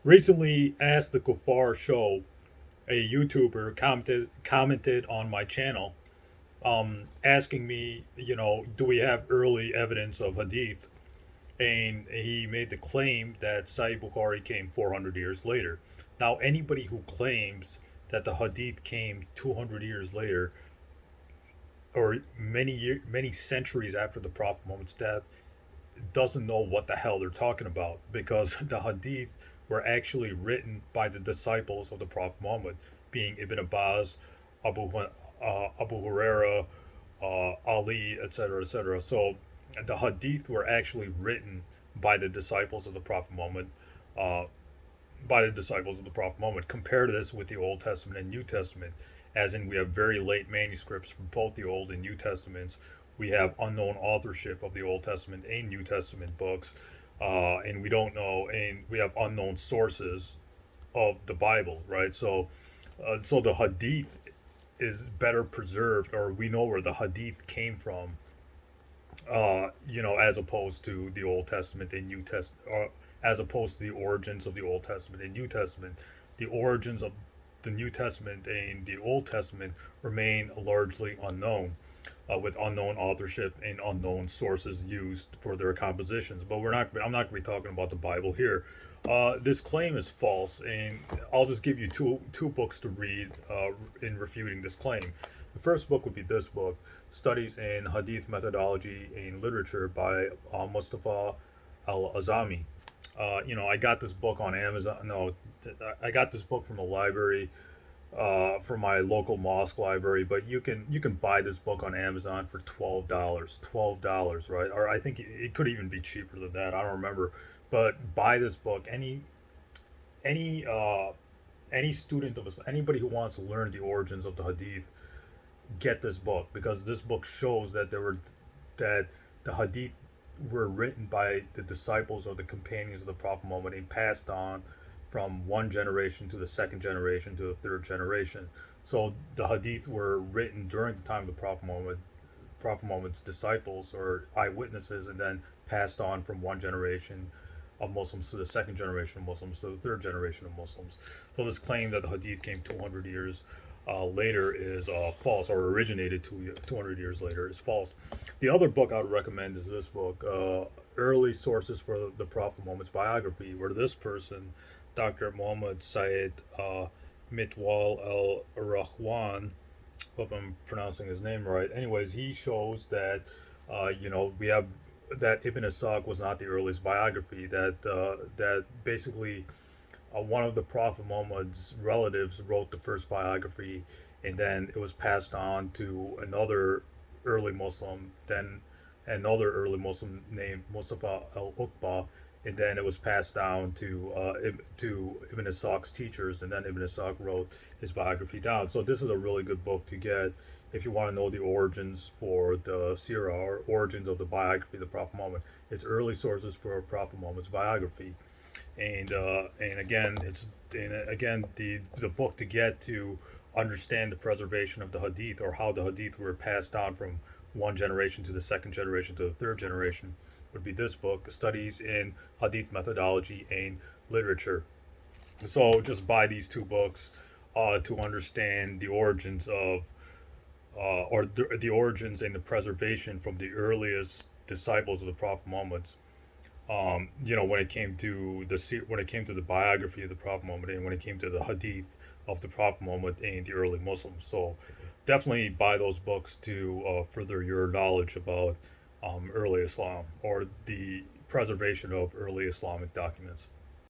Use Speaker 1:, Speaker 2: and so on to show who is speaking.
Speaker 1: recently asked the Kaffir Show, a YouTuber, commented on my channel, asking me, do we have early evidence of Hadith? And he made the claim that Sahih Bukhari came 400 years later. Now, anybody who claims that the Hadith came 200 years later, or many centuries after the Prophet Muhammad's death, doesn't know what the hell they're talking about, because the Hadith were actually written by the disciples of the Prophet Muhammad, being Ibn Abbas, Abu Huraira, Ali, etc., etc. So the Hadith were actually written by the disciples of the Prophet Muhammad. Uh, by the disciples of the Prophet Muhammad. Compare this with the Old Testament and New Testament, as in we have very late manuscripts from both the Old and New Testaments. We have unknown authorship of the Old Testament and New Testament books, and we don't know, and we have unknown sources of the Bible, right? So the Hadith is better preserved, or we know where the Hadith came from, as opposed to the Old Testament and New Testament, as opposed to the origins of the Old Testament and New Testament. The origins of the New Testament and the Old Testament remain largely unknown, with unknown authorship and unknown sources used for their compositions. But we're not. I'm not going to be talking about the Bible here. This claim is false, and I'll just give you two books to read in refuting this claim. The first book would be this book, Studies in Hadith Methodology and Literature by Mustafa Al-Azami. I got this book on Amazon. No, I got this book from the library, from my local mosque library. But you can buy this book on Amazon for $12. $12, right? Or I think it could even be cheaper than that. I don't remember. But buy this book. Any any student of us, anybody who wants to learn the origins of the Hadith, get this book, because this book shows that the Hadith were written by the disciples or the companions of the Prophet Muhammad and passed on from one generation to the second generation to the third generation. So the Hadith were written during the time of the Prophet Muhammad's disciples or eyewitnesses, and then passed on from one generation of Muslims to the second generation of Muslims to the third generation of Muslims. So this claim that the Hadith came 200 years later is false, or originated 200 years later is false. The other book I would recommend is this book, Early Sources for the Prophet Muhammad's Biography, where this person, Dr. Muhammad Said Mitwal al Rahwan, hope I'm pronouncing his name right. Anyways, he shows that, we have that Ibn Ishaq was not the earliest biography, that basically one of the Prophet Muhammad's relatives wrote the first biography, and then it was passed on to another early Muslim, then another early Muslim named Mustafa al Uqba, and then it was passed down to Ibn Ishaq's teachers, and then Ibn Ishaq wrote his biography down. So this is a really good book to get if you want to know the origins for the Sirah, or origins of the biography of the Prophet Muhammad. It's Early Sources for Prophet Muhammad's Biography, and again the book to get to understand the preservation of the Hadith, or how the Hadith were passed down from one generation to the second generation to the third generation, would be this book, Studies in Hadith Methodology and Literature. So just buy these two books to understand the origins of, the origins and the preservation from the earliest disciples of the Prophet Muhammad. When it came to the biography of the Prophet Muhammad, and when it came to the Hadith of the Prophet Muhammad and the early Muslims. So definitely buy those books to further your knowledge about early Islam, or the preservation of early Islamic documents.